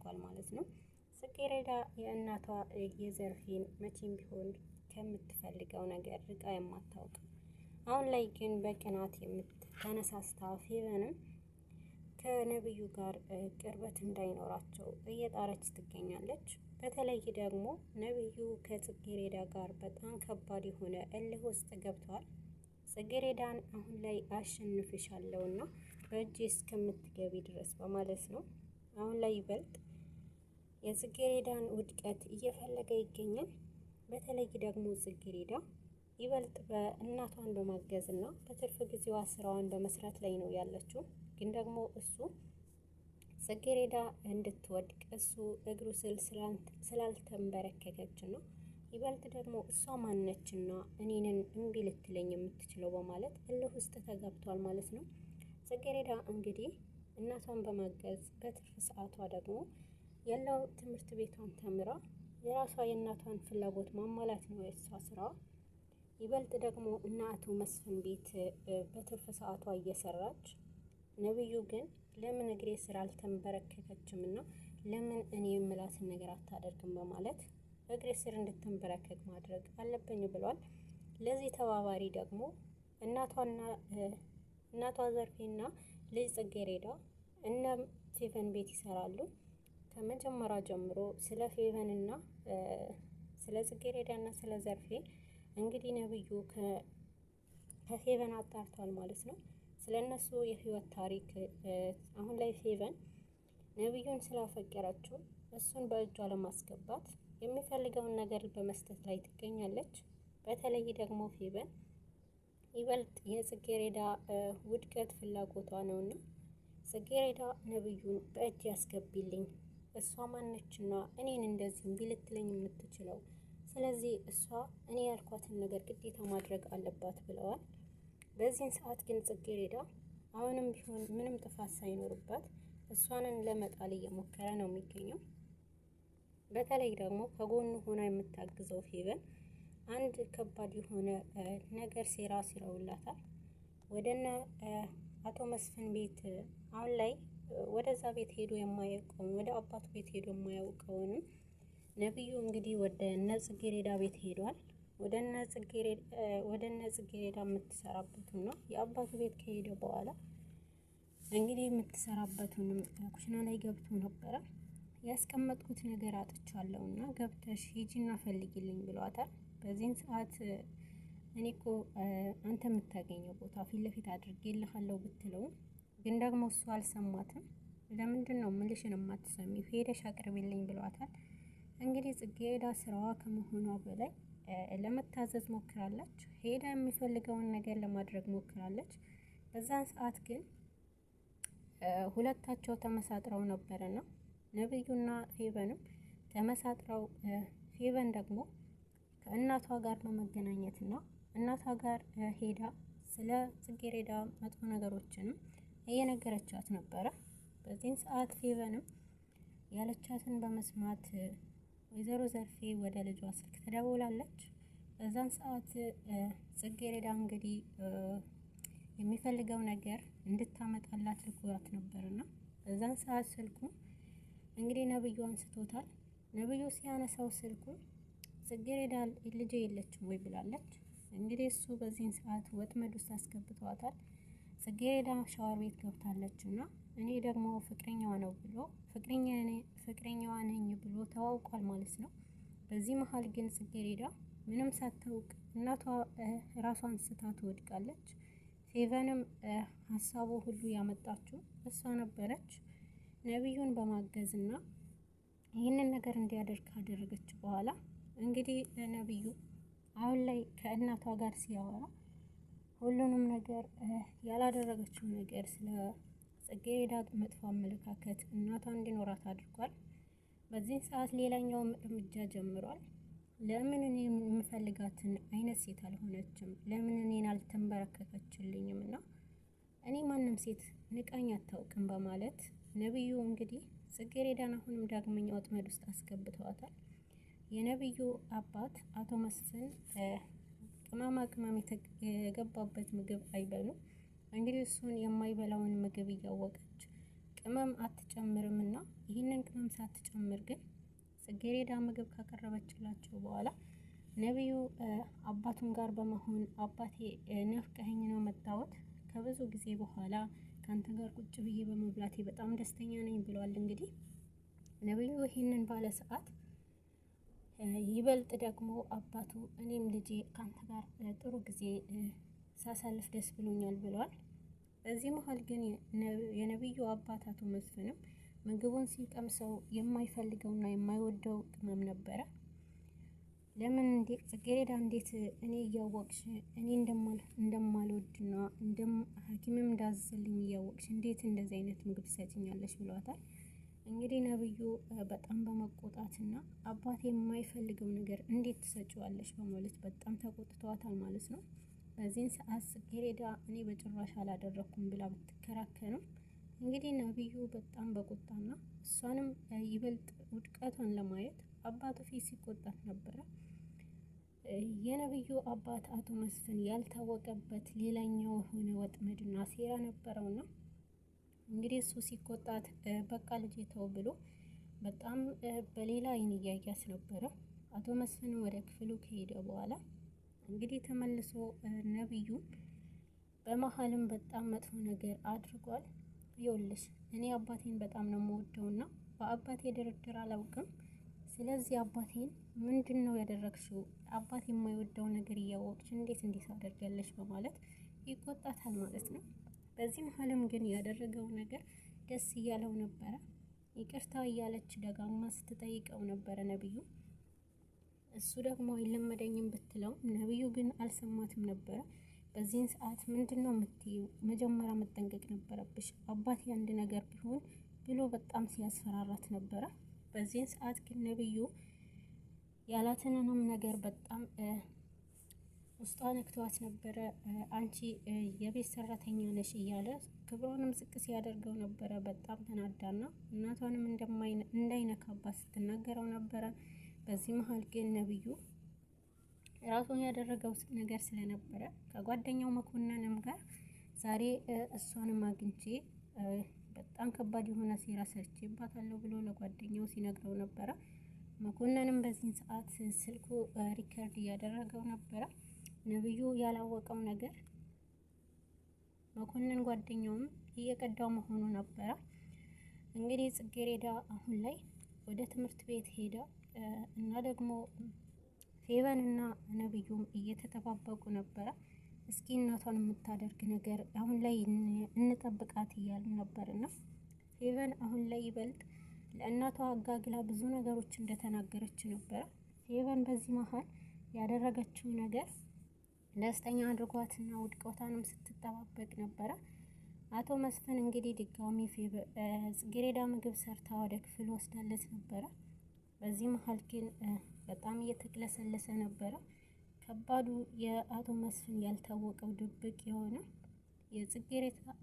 ተጋብቷል ማለት ነው። ጽጌረዳ የእናቷ የዘርፌን መቼም ቢሆን ከምትፈልገው ነገር ርቃ የማታውቅ አሁን ላይ ግን በቅናት የምትተነሳስታ ፌቨንም ከነብዩ ጋር ቅርበት እንዳይኖራቸው እየጣረች ትገኛለች። በተለይ ደግሞ ነብዩ ከጽጌረዳ ጋር በጣም ከባድ የሆነ እልህ ውስጥ ገብቷል። ጽጌረዳን አሁን ላይ አሸንፍሻለሁና በእጄ እስከምትገቢ ድረስ በማለት ነው አሁን ላይ ይበልጥ የጽጌረዳን ውድቀት እየፈለገ ይገኛል። በተለይ ደግሞ ጽጌረዳ ይበልጥ በእናቷን በማገዝ እና በትርፍ ጊዜዋ ስራዋን በመስራት ላይ ነው ያለችው። ግን ደግሞ እሱ ጽጌረዳ እንድትወድቅ እሱ እግሩ ስላልተንበረከከች ነው። ይበልጥ ደግሞ እሷ ማነችና እኔንን እምቢ ልትለኝ የምትችለው በማለት እልህ ውስጥ ተገብቷል ማለት ነው። ጽጌረዳ እንግዲህ እናቷን በማገዝ በትርፍ ሰዓቷ ደግሞ ያለው ትምህርት ቤቷን ተምራ የራሷ የእናቷን ፍላጎት ማሟላት ነው የሷ ስራዋ። ይበልጥ ደግሞ እናቱ መስፍን ቤት በትርፍ ሰዓቷ እየሰራች ነብዩ ግን ለምን እግሬ ስራ አልተንበረከከችም እና ለምን እኔ የምላትን ነገር አታደርግም በማለት እግሬ ስር እንድትንበረከክ ማድረግ አለብኝ ብሏል። ለዚህ ተባባሪ ደግሞ እናቷ ዘርፌና ልጅ ጽጌረዳ እነ ፌቨን ቤት ይሰራሉ። ከመጀመሪያ ጀምሮ ስለ ፌቨንና ስለ ጽጌረዳና ስለ ዘርፌ እንግዲህ ነብዩ ከፌቨን አጣርቷል ማለት ነው። ስለነሱ የህይወት ታሪክ አሁን ላይ ፌቨን ነብዩን ስላፈቀረችው እሱን በእጇ ለማስገባት የሚፈልገውን ነገር በመስጠት ላይ ትገኛለች። በተለይ ደግሞ ፌቨን ይበልጥ የጽጌረዳ ውድቀት ፍላጎቷ ነውና ጽጌረዳ ነብዩን በእጅ ያስገቢልኝ እሷ ማነችና እኔን እንደዚህ እምቢ ልትለኝ የምትችለው? ስለዚህ እሷ እኔ ያልኳትን ነገር ግዴታ ማድረግ አለባት ብለዋል። በዚህን ሰዓት ግን ጽጌረዳ አሁንም ቢሆን ምንም ጥፋት ሳይኖርባት እሷንን ለመጣል እየሞከረ ነው የሚገኘው። በተለይ ደግሞ ከጎኑ ሆና የምታግዘው ፌቨን አንድ ከባድ የሆነ ነገር ሴራ ሲረውላታል። ወደነ አቶ መስፍን ቤት አሁን ላይ ወደዛ ቤት ሄዶ የማያውቀውን ወደ አባቱ ቤት ሄዶ የማያውቀውንም ነብዩ እንግዲህ ወደ እነ ጽጌረዳ ቤት ሄዷል። ወደ እነ ጽጌረዳ የምትሰራበትን ነው የአባቱ ቤት ከሄደ በኋላ እንግዲህ የምትሰራበትንም ኩሽና ላይ ገብቶ ነበረ። ያስቀመጥኩት ነገር አጥቻለሁና ገብተሽ ሂጂና ፈልጊልኝ ብሏታል። በዚህን ሰዓት እኔ እኮ አንተ የምታገኘው ቦታ ፊት ለፊት አድርጌልሃለሁ ብትለውም ግን ደግሞ እሱ አልሰማትም። ለምንድን ነው ምልሽን የማትሰሚው? ሄደሽ አቅርቢልኝ ብሏታል። እንግዲህ ጽጌረዳ ስራዋ ከመሆኗ በላይ ለመታዘዝ ሞክራለች። ሄዳ የሚፈልገውን ነገር ለማድረግ ሞክራለች። በዛን ሰዓት ግን ሁለታቸው ተመሳጥረው ነበርና ነብዩና ፌቨንም ተመሳጥረው ፌቨን ደግሞ ከእናቷ ጋር በመገናኘትና እናቷ ጋር ሄዳ ስለ ጽጌረዳ መጥፎ ነገሮችንም እየነገረቻት ነበረ። በዚህን ሰዓት ፌቨንም ያለቻትን በመስማት ወይዘሮ ዘርፌ ወደ ልጇ ስልክ ትደውላለች። በዛን ሰዓት ጽጌረዳ እንግዲህ የሚፈልገው ነገር እንድታመጣላት ልኮራት ነበርና በዛን ሰዓት ስልኩ እንግዲህ ነብዩ አንስቶታል። ነብዩ ሲያነሳው ስልኩ ጽጌረዳ ልጄ የለችም ወይ ብላለች። እንግዲህ እሱ በዚህን ሰዓት ወጥመድ ውስጥ አስገብቷታል። ጽጌረዳ ሻወር ቤት ገብታለችና እኔ ደግሞ ፍቅረኛዋ ነው ብሎ ፍቅረኛዋ ነኝ ብሎ ተዋውቋል ማለት ነው። በዚህ መሀል ግን ጽጌረዳ ምንም ሳታውቅ እናቷ ራሷን ስታ ትወድቃለች። ፌቨንም ሀሳቡ ሁሉ ያመጣችው እሷ ነበረች። ነብዩን በማገዝና ይህንን ነገር እንዲያደርግ ካደረገች በኋላ እንግዲህ ነብዩ አሁን ላይ ከእናቷ ጋር ሲያወራ ሁሉንም ነገር ያላደረገችው ነገር ስለ ጽጌረዳ መጥፎ አመለካከት እናቷ እንዲኖራት አድርጓል። በዚህ ሰዓት ሌላኛውም እርምጃ ጀምሯል። ለምን እኔ የምፈልጋትን አይነት ሴት አልሆነችም? ለምን እኔን አልተንበረከከችልኝም? እና እኔ ማንም ሴት ንቃኝ አታውቅም በማለት ነብዩ እንግዲህ ጽጌረዳን አሁንም ዳግመኛ ወጥመድ ውስጥ አስገብተዋታል። የነብዩ አባት አቶ መስፍን ቅመማ ቅመም የገባበት ምግብ አይበሉ። እንግዲህ እሱን የማይበላውን ምግብ እያወቀች ቅመም አትጨምርም እና ይህንን ቅመም ሳትጨምር ግን ጽጌሬዳ ምግብ ካቀረበችላቸው በኋላ ነቢዩ አባቱን ጋር በመሆን አባቴ ነፍቀኸኝ ነው መጣሁት ከብዙ ጊዜ በኋላ ከአንተ ጋር ቁጭ ብዬ በመብላቴ በጣም ደስተኛ ነኝ ብሏል። እንግዲህ ነቢዩ ይህንን ባለ ሰዓት ይበልጥ ደግሞ አባቱ እኔም ልጄ ከአንተ ጋር ጥሩ ጊዜ ሳሳልፍ ደስ ብሎኛል ብሏል። በዚህ መሀል ግን የነቢዩ አባት አቶ መስፍንም ምግቡን ሲቀምሰው የማይፈልገውና የማይወደው ቅመም ነበረ። ለምን ጽጌሬዳ እንዴት እኔ እያወቅሽ እኔ እንደማልወድና ሐኪምም እንዳዘልኝ እያወቅሽ እንዴት እንደዚህ አይነት ምግብ ትሰጭኛለሽ ብሏታል። እንግዲህ ነብዩ በጣም በመቆጣትና አባቴ የማይፈልገው ነገር እንዴት ትሰጪዋለሽ በማለት በጣም ተቆጥተዋታል ማለት ነው። በዚህን ሰዓት ጽጌሬዳ እኔ በጭራሽ አላደረኩም ብላ ብትከራከርም እንግዲህ ነብዩ በጣም በቁጣና እሷንም ይበልጥ ውድቀቷን ለማየት አባቱ ፊት ሲቆጣት ነበረ። የነብዩ አባት አቶ መስፍን ያልታወቀበት ሌላኛው የሆነ ወጥመድና ሴራ ነበረውና እንግዲህ እሱ ሲቆጣት በቃ ልጄ ተው ብሎ በጣም በሌላ አይን እያያት ነበረ። አቶ መስፍን ወደ ክፍሉ ከሄደ በኋላ እንግዲህ ተመልሶ ነብዩ በመሀልም በጣም መጥፎ ነገር አድርጓል። ይኸውልሽ እኔ አባቴን በጣም ነው የምወደውና በአባቴ ድርድር አላውቅም። ስለዚህ አባቴን ምንድን ነው ያደረግሽው? አባቴ የማይወደው ነገር እያወቅሽ እንዴት አደርጋለሽ? በማለት ይቆጣታል ማለት ነው። በዚህ መሀልም ግን ያደረገው ነገር ደስ እያለው ነበረ። ይቅርታ እያለች ደጋግማ ስትጠይቀው ነበረ ነብዩ። እሱ ደግሞ አይለመደኝም ብትለው ነብዩ ግን አልሰማትም ነበረ። በዚህን ሰዓት ምንድነው የምትይው? መጀመሪያ መጠንቀቅ ነበረብሽ አባቴ አንድ ነገር ቢሆን ብሎ በጣም ሲያስፈራራት ነበረ። በዚህን ሰዓት ግን ነብዩ ያላትንንም ነገር በጣም ውስጧ ነክቷት ነበረ። አንቺ የቤት ሰራተኛ ነሽ እያለ ክብሯንም ዝቅ ሲያደርገው ነበረ። በጣም ተናዳና እናቷንም እንዳይነካባት ስትናገረው ነበረ። በዚህ መሀል ግን ነብዩ ራሱን ያደረገው ነገር ስለነበረ ከጓደኛው መኮንንም ጋር ዛሬ እሷንም አግኝቼ በጣም ከባድ የሆነ ሴራ ሰርቼባታለሁ ብሎ ለጓደኛው ሲነግረው ነበረ። መኮንንም በዚህን ሰዓት ስልኩ ሪከርድ እያደረገው ነበረ። ነብዩ ያላወቀው ነገር መኮንን ጓደኛውም እየቀዳው መሆኑ ነበረ። እንግዲህ ጽጌሬዳ አሁን ላይ ወደ ትምህርት ቤት ሄዳ እና ደግሞ ፌቨን እና ነብዩም እየተጠባበቁ ነበረ። እስኪ እናቷን የምታደርግ ነገር አሁን ላይ እንጠብቃት እያሉ ነበርና ፌቨን አሁን ላይ ይበልጥ ለእናቷ አጋግላ ብዙ ነገሮች እንደተናገረች ነበረ። ፌቨን በዚህ መሀል ያደረገችው ነገር ደስተኛ አድርጓትና ውድቀቷንም ስትጠባበቅ ነበረ። አቶ መስፍን እንግዲህ ድጋሚ ጽጌሬዳ ምግብ ሰርታ ወደ ክፍል ወስዳለት ነበረ። በዚህ መሀል ግን በጣም እየተቅለሰለሰ ነበረ። ከባዱ የአቶ መስፍን ያልታወቀው ድብቅ የሆነ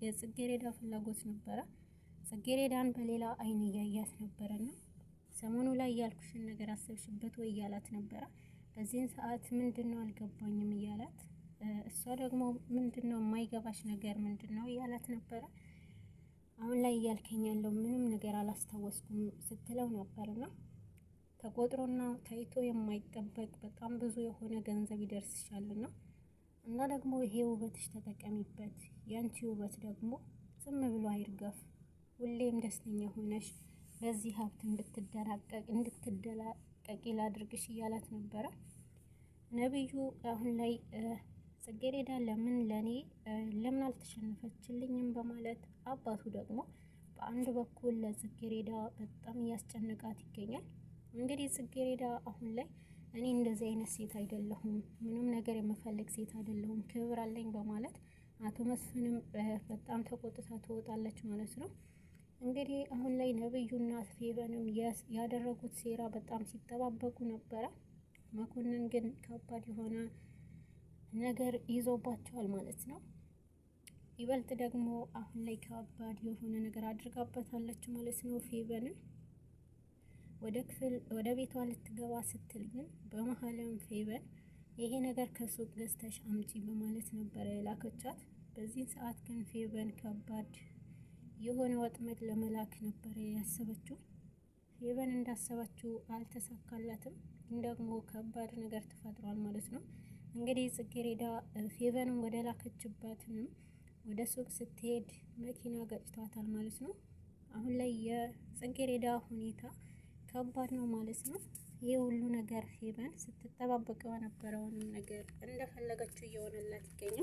የጽጌሬዳ ፍላጎት ነበረ። ጽጌሬዳን በሌላ አይን እያያት ነበረና ሰሞኑ ላይ ያልኩሽን ነገር አሰብሽበት ወይ እያላት ነበረ። በዚህን ሰዓት ምንድነው አልገባኝም እያላት እሷ ደግሞ ምንድነው የማይገባሽ ነገር ምንድነው እያላት ነበረ። አሁን ላይ እያልከኝ ያለው ምንም ነገር አላስታወስኩም ስትለው ነበርና ተቆጥሮና ታይቶ የማይጠበቅ በጣም ብዙ የሆነ ገንዘብ ይደርስሻልና እና ደግሞ ይሄ ውበትሽ ተጠቀሚበት። ያንቺ ውበት ደግሞ ዝም ብሎ አይርገፍ። ሁሌም ደስተኛ ሆነሽ በዚህ ሀብት እንድትደላቀቂ ላድርግሽ እያላት ነበረ። ነብዩ አሁን ላይ ጽጌሬዳ ለምን አልተሸነፈችልኝም በማለት አባቱ ደግሞ በአንድ በኩል ለጽጌሬዳ በጣም እያስጨነቃት ይገኛል። እንግዲህ ጽጌሬዳ አሁን ላይ እኔ እንደዚህ አይነት ሴት አይደለሁም፣ ምንም ነገር የምፈልግ ሴት አይደለሁም፣ ክብር አለኝ በማለት አቶ መስፍንም በጣም ተቆጥታ ትወጣለች ማለት ነው። እንግዲህ አሁን ላይ ነብዩና ፌቨንም ያደረጉት ሴራ በጣም ሲጠባበቁ ነበረ። መኮንን ግን ከባድ የሆነ ነገር ይዞባቸዋል ማለት ነው። ይበልጥ ደግሞ አሁን ላይ ከባድ የሆነ ነገር አድርጋበታለች ማለት ነው። ፌቨንን ወደ ቤቷ ልትገባ ስትል ግን በመሀልም ፌቨን ይሄ ነገር ከሱቅ ገዝተሽ አምጪ በማለት ነበረ የላከቻት። በዚህ ሰዓት ግን ፌቨን ከባድ የሆነ ወጥመድ ለመላክ ነበር ያሰበችው። ፌቨን እንዳሰባችው አልተሳካላትም፣ ግን ደግሞ ከባድ ነገር ተፈጥሯል ማለት ነው። እንግዲህ ጽጌረዳ ፌቨንን ወደ ላከችባትም ወደ ሱቅ ስትሄድ መኪና ገጭቷታል ማለት ነው። አሁን ላይ የጽጌረዳ ሁኔታ ከባድ ነው ማለት ነው። ይህ ሁሉ ነገር ፌቨን ስትጠባበቀው የነበረውንም ነገር እንደፈለገችው እየሆነላት ይገኛል።